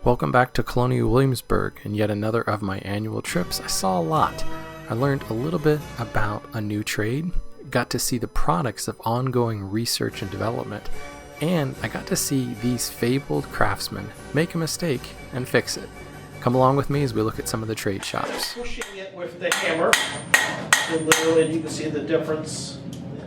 Welcome back to Colonial Williamsburg, and yet another of my annual trips. I saw a lot. I learned a little bit about a new trade, got to see the products of ongoing research and development, and I got to see these fabled craftsmen make a mistake and fix it. Come along with me as we look at some of the trade shops. Pushing it with the hammer, and literally you can see the difference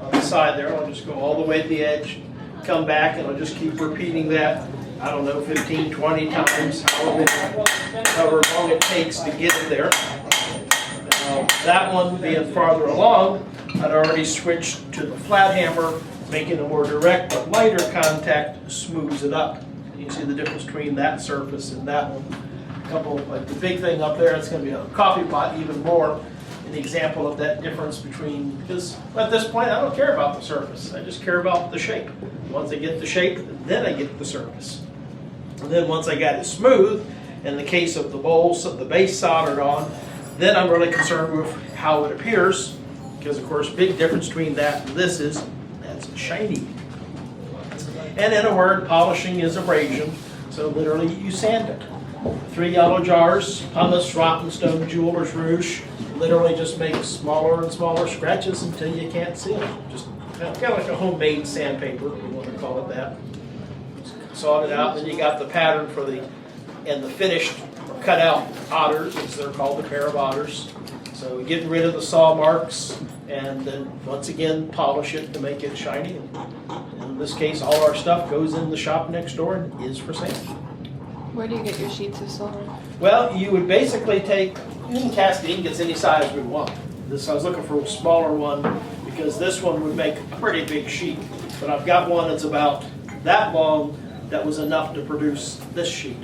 on the side there. I'll just go all the way to the edge, come back, and I'll just keep repeating that, I don't know, 15, 20 times, however long it takes to get it there. Now, that one being farther along, I'd already switched to the flat hammer, making a more direct but lighter contact smooths it up. You can see the difference between that surface and that one. Like the big thing up there, it's going to be a coffee pot even more, an example of that difference between, because at this point I don't care about the surface, I just care about the shape. Once I get the shape, then I get the surface. And then once I got it smooth, in the case of the bowls, the base soldered on, then I'm really concerned with how it appears, because of course big difference between that and this is, that's shiny. And in a word, polishing is abrasion, so literally you sand it. 3 yellow jars, pumice, rotten stone, jeweler's rouge, literally just make smaller and smaller scratches until you can't see them. Just kind of like a homemade sandpaper, if you want to call it that. Sawed it out, then you got the pattern for the finished cut out otters, as they're called, the pair of otters. So getting rid of the saw marks, and then once again polish it to make it shiny. In this case, all our stuff goes in the shop next door and is for sale. Where do you get your sheets of silver? Well, you would basically take, you can cast ink, it's any size we want. I was looking for a smaller one because this one would make a pretty big sheet. But I've got one that's about that long that was enough to produce this sheet.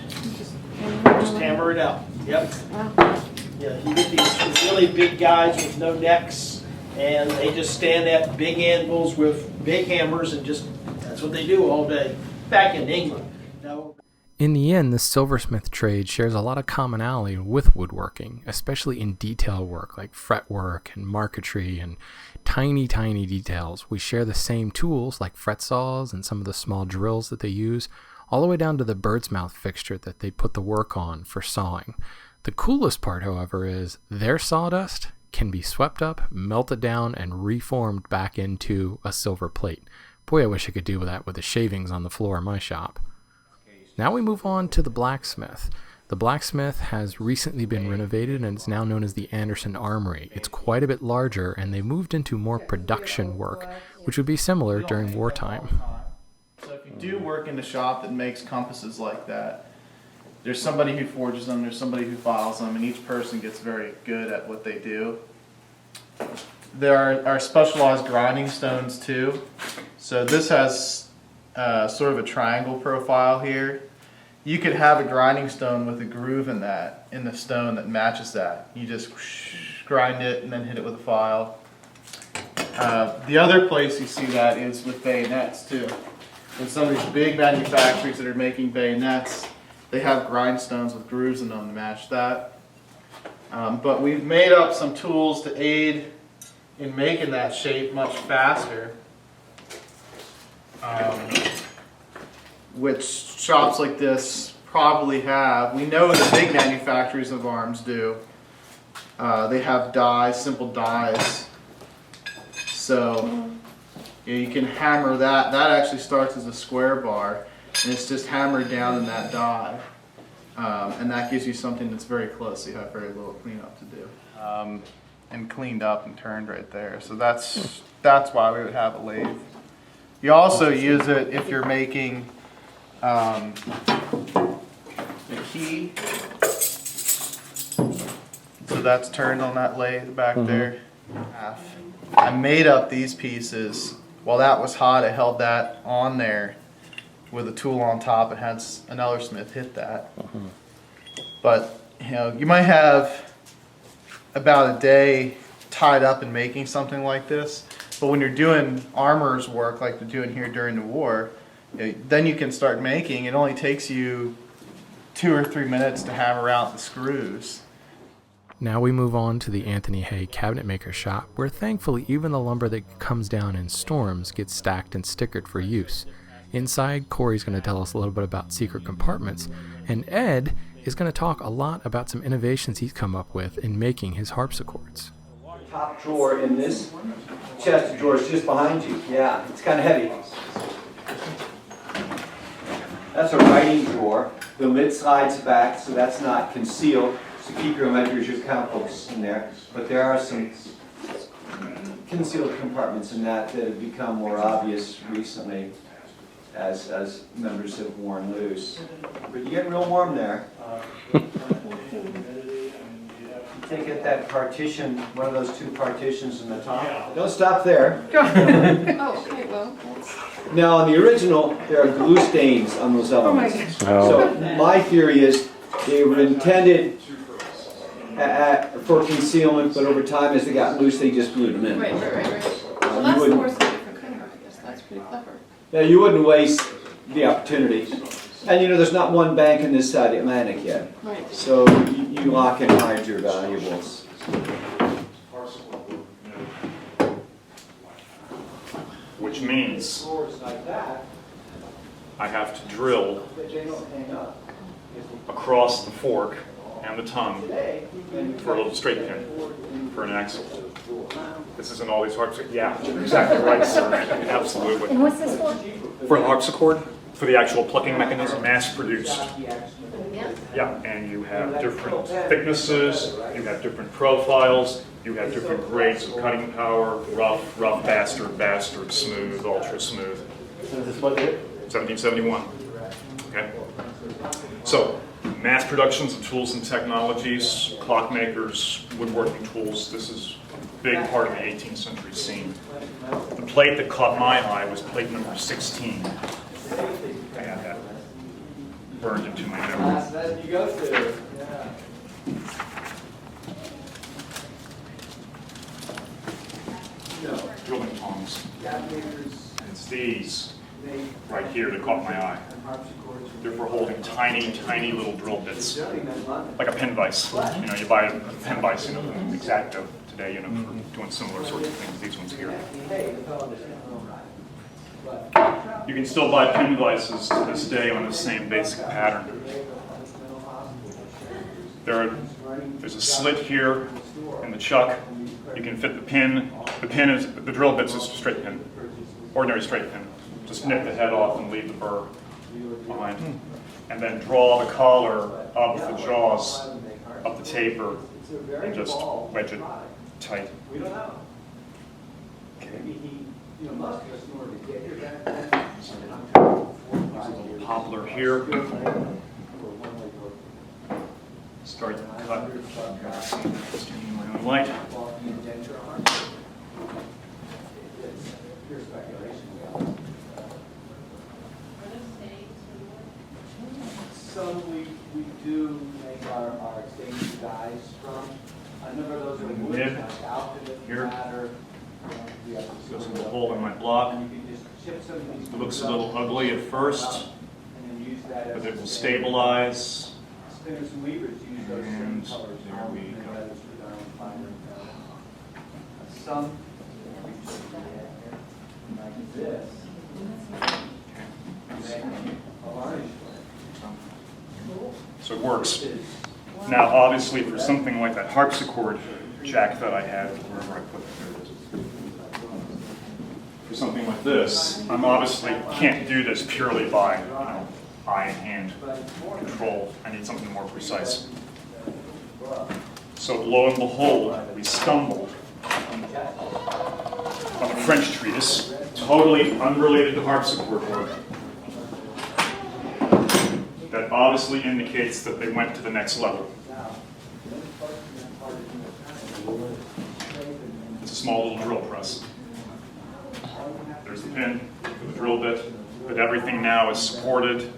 Just hammer it out. Yep. Wow. Yeah, you get these really big guys with no necks, and they just stand at big anvils with big hammers, and just, that's what they do all day. Back in England. Now, In the end, the silversmith trade shares a lot of commonality with woodworking, especially in detail work like fretwork and marquetry and tiny details. We share the same tools like fret saws and some of the small drills that they use, all the way down to the bird's mouth fixture that they put the work on for sawing. The coolest part, however, is their sawdust can be swept up, melted down, and reformed back into a silver plate. Boy, I wish I could do that with the shavings on the floor of my shop. Now we move on to the blacksmith. The blacksmith has recently been renovated and it's now known as the Anderson Armory. It's quite a bit larger, and they moved into more production work, which would be similar during wartime. So if you do work in a shop that makes compasses like that, there's somebody who forges them, there's somebody who files them, and each person gets very good at what they do. There are specialized grinding stones too. So this has sort of a triangle profile here. You could have a grinding stone with a groove in the stone that matches that. You just grind it and then hit it with a file. The other place you see that is with bayonets too. In some of these big manufacturers that are making bayonets, they have grindstones with grooves in them to match that. But we've made up some tools to aid in making that shape much faster, which shops like this probably have. We know the big manufacturers of arms do. They have dies, simple dies. So you can hammer that. That actually starts as a square bar, and it's just hammered down in that die. And that gives you something that's very close, so you have very little cleanup to do. And cleaned up and turned right there. So that's why we would have a lathe. You also use it if you're making the key. So that's turned on that lathe back there. I made up these pieces. While that was hot, I held that on there with a tool on top and had another smith hit that. But you might have about a day tied up in making something like this. But when you're doing armorer's work like they're doing here during the war, then you can start making. It only takes you 2 or 3 minutes to hammer out the screws. Now we move on to the Anthony Hay cabinet maker shop, where thankfully even the lumber that comes down in storms gets stacked and stickered for use. Inside, Corey's going to tell us a little bit about secret compartments, and Ed is going to talk a lot about some innovations he's come up with in making his harpsichords. Top drawer in this chest of drawers just behind you. Yeah, it's kind of heavy. That's a writing drawer. The lid slides back, so that's not concealed. So keep your ledgers, your count books in there. But there are some concealed compartments in that that have become more obvious recently as members have worn loose. But you get real warm there. You take it that partition, one of those two partitions in the top. Don't stop there. Oh, okay, well, Now, on the original, there are glue stains on those elements. So my theory is they were intended for concealment, but over time, as they got loose, they just glued them in. right. Well, You that's the wouldn't- horse of a different color, I guess. That's pretty clever. Now, you wouldn't waste the opportunity. And you know, there's not one bank in this side of the Atlantic yet. Right. So you lock and hide your valuables. Which means Drawers like that, I have to drill but they don't hang up. across the fork and the tongue Today, for a little straight pin for an axle. This isn't all these harpsichords. Yeah, you're exactly right, sir. Absolutely. And what's this for? For the harpsichord, for the actual plucking mechanism, mass produced. Yeah, and you have different thicknesses, you have different profiles, you have different grades of cutting power, rough, bastard, smooth, ultra smooth. 1771. Okay. So, mass productions of tools and technologies, clockmakers, woodworking tools. This is a big part of the 18th century scene. The plate that caught my eye was plate number 16. I had that burned into my memory. That you go through. Drilling tongs. It's these right here that caught my eye. They're for holding tiny, tiny little drill bits, like a pin vise. You know, you buy a pin vise, you know, from Exacto today, you know, for doing similar sorts of things. These ones here. You can still buy pin vices to this day on the same basic pattern. There's a slit here in the chuck. You can fit the pin. The pin is, the drill bit's just a straight pin, ordinary straight pin. Just nip the head off and leave the burr behind. And then draw the collar up the jaws, up the taper, and just wedge it tight. Okay. There's a little poplar here. Start the cut. Just using my own light. Some we do make our stained dies from. A number of those are wood, Nib like outfitted here. ladder. Goes in the hole in my block. And you can just chip some of these. It looks a little ugly at first, And then use that as but it a will stain. stabilize. Spinners and weavers use those same And colors. there we and go. leathers with their own finer Some like this. A varnish. So it works. Now, obviously, for something like that harpsichord jack that I had, wherever I put it, for something like this, I'm obviously can't do this purely by, you know, eye and hand control. I need something more precise. So lo and behold, we stumbled on a French treatise, totally unrelated to harpsichord work, that obviously indicates that they went to the next level. It's a small little drill press. There's the pin for the drill bit, but everything now is supported,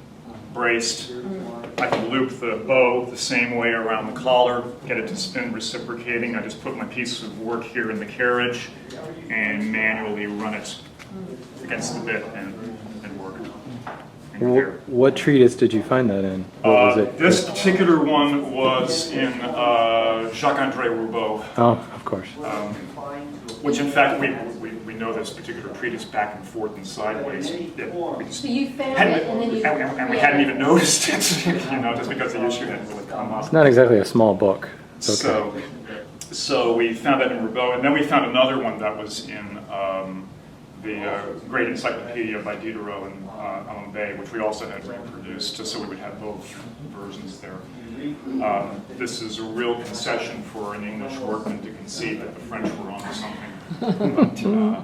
braced. I can loop the bow the same way around the collar, get it to spin reciprocating. I just put my piece of work here in the carriage and manually run it against the bit and work. And compare. What treatise did you find that in? What was it? This particular one was in Jacques-André Roubaud, Oh, of course. which in fact we know this particular treatise back and forth and sideways. We just So you found hadn't- it and then you. and we hadn't even noticed it, you know, just because the issue hadn't really come up. It's not exactly a small book. It's okay. So we found that in Roubaud, and then we found another one that was in the Great Encyclopedia by Diderot and Alan Bay, which we also had reproduced, just so we would have both versions there. This is a real concession for an English workman to concede that the French were onto something. But,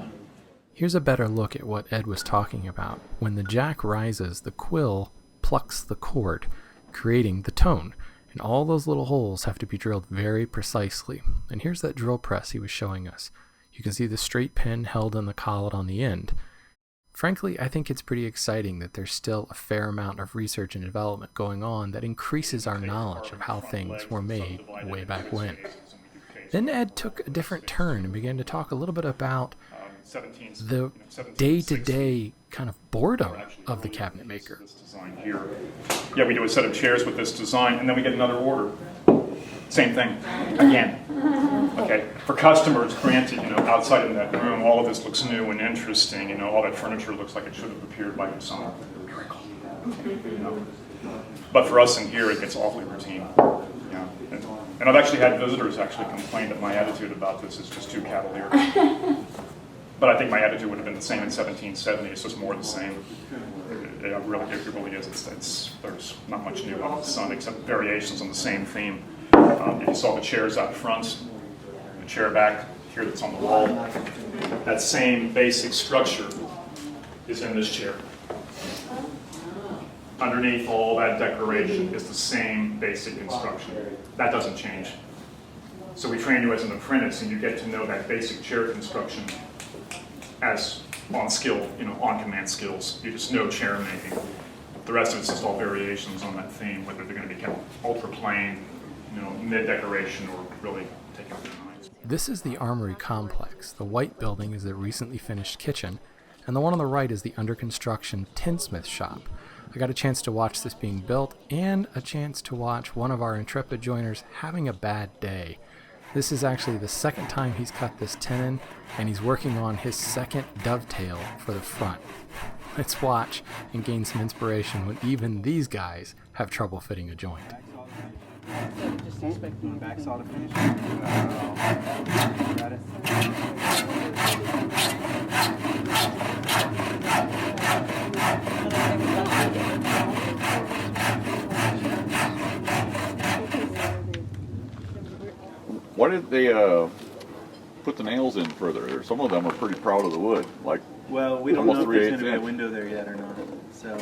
Here's a better look at what Ed was talking about. When the jack rises, the quill plucks the cord, creating the tone. And all those little holes have to be drilled very precisely. And here's that drill press he was showing us. You can see the straight pin held in the collet on the end. Frankly, I think it's pretty exciting that there's still a fair amount of research and development going on that increases our knowledge of how things were made way back when. Then Ed took a different turn and began to talk a little bit about the day-to-day kind of boredom of the cabinet maker. Yeah, we do a set of chairs with this design, and then we get another order. Same thing, again. Okay, for customers, granted, you know, outside in that room, all of this looks new and interesting. You know, all that furniture looks like it should have appeared by summer. You know? But for us in here, it gets awfully routine. Yeah. And I've actually had visitors actually complain that my attitude about this is just too cavalier. But I think my attitude would have been the same in 1770. It's just more the same. It really is. There's not much new under the sun except variations on the same theme. If you saw the chairs out front, the chair back here that's on the wall, that same basic structure is in this chair. Underneath all that decoration is the same basic construction. That doesn't change. So we train you as an apprentice, and you get to know that basic chair construction as on-command skills. You just know chair making. The rest of it's just all variations on that theme, whether they're going to be kept ultra plain, you know, mid-decoration, or really take out the knives. This is the Armory Complex. The white building is the recently finished kitchen, and the one on the right is the under construction tinsmith shop. I got a chance to watch this being built and a chance to watch one of our intrepid joiners having a bad day. This is actually the second time he's cut this tenon, and he's working on his second dovetail for the front. Let's watch and gain some inspiration when even these guys have trouble fitting a joint. Just expecting the back saw to finish. Got it. Why did they put the nails in further? Some of them are pretty proud of the wood. Like, Well, we don't know almost if there's 3/8 going to be a inch. window there yet or not. So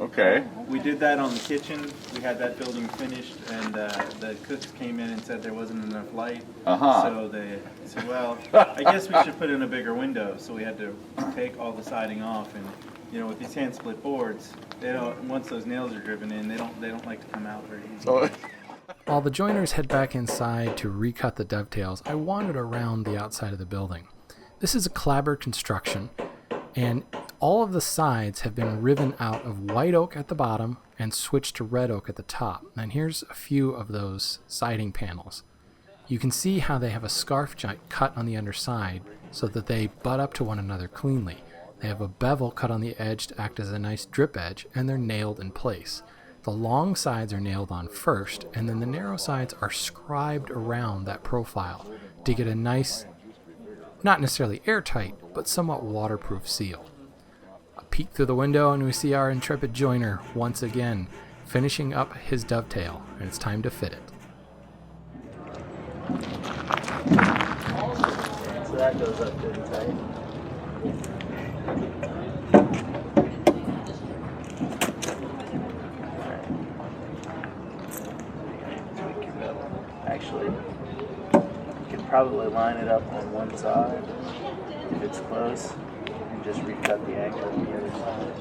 okay. we did that on the kitchen. We had that building finished, and the cooks came in and said there wasn't enough light. So they said, well, I guess we should put in a bigger window. So we had to take all the siding off, and you know, with these hand split boards, they don't. Once those nails are driven in, they don't like to come out very easily. While the joiners head back inside to recut the dovetails, I wandered around the outside of the building. This is a clapboard construction, and all of the sides have been riven out of white oak at the bottom and switched to red oak at the top. And here's a few of those siding panels. You can see how they have a scarf joint cut on the underside so that they butt up to one another cleanly. They have a bevel cut on the edge to act as a nice drip edge, and they're nailed in place. The long sides are nailed on first, and then the narrow sides are scribed around that profile to get a nice, not necessarily airtight, but somewhat waterproof seal. A peek through the window and we see our intrepid joiner once again finishing up his dovetail, and it's time to fit it. So that goes up pretty tight. Actually, you could probably line it up on one side if it's close, and just recut the angle on the other side.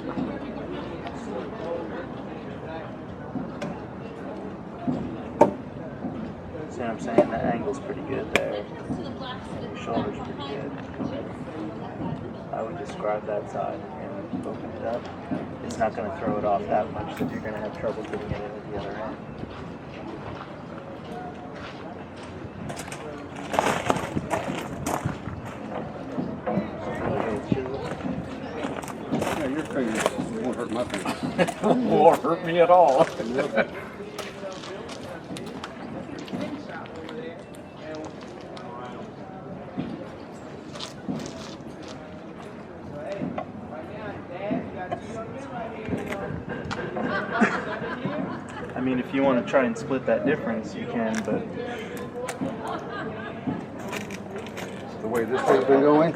See what I'm saying? The angle's pretty good there, and your shoulder's pretty good. I would describe that side and open it up. It's not going to throw it off that much that you're going to have trouble getting it in at the other end. It won't hurt my fingers. Won't hurt me at all. I mean, if you want to try and split that difference, you can, but The way this thing's been going.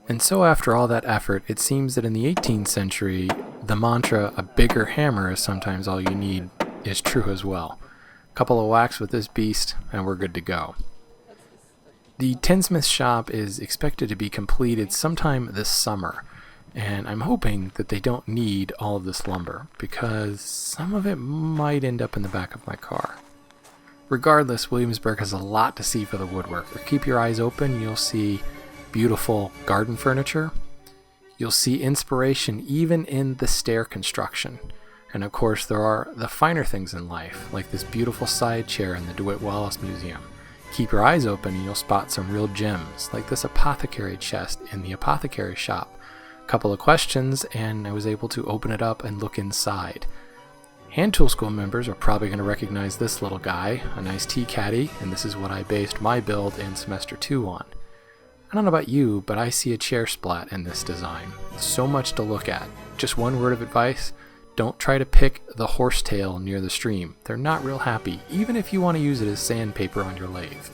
And so after all that effort, it seems that in the 18th century, the mantra, a bigger hammer is sometimes all you need, is true as well. Couple of whacks with this beast, and we're good to go. The tinsmith shop is expected to be completed sometime this summer, and I'm hoping that they don't need all of this lumber, because some of it might end up in the back of my car. Regardless, Williamsburg has a lot to see for the woodworker. Keep your eyes open, you'll see beautiful garden furniture. You'll see inspiration even in the stair construction. And of course, there are the finer things in life, like this beautiful side chair in the DeWitt Wallace Museum. Keep your eyes open and you'll spot some real gems, like this apothecary chest in the apothecary shop. A couple of questions, and I was able to open it up and look inside. Hand tool school members are probably going to recognize this little guy, a nice tea caddy, and this is what I based my build in semester 2 on. I don't know about you, but I see a chair splat in this design. So much to look at. Just one word of advice, don't try to pick the horsetail near the stream. They're not real happy, even if you want to use it as sandpaper on your lathe.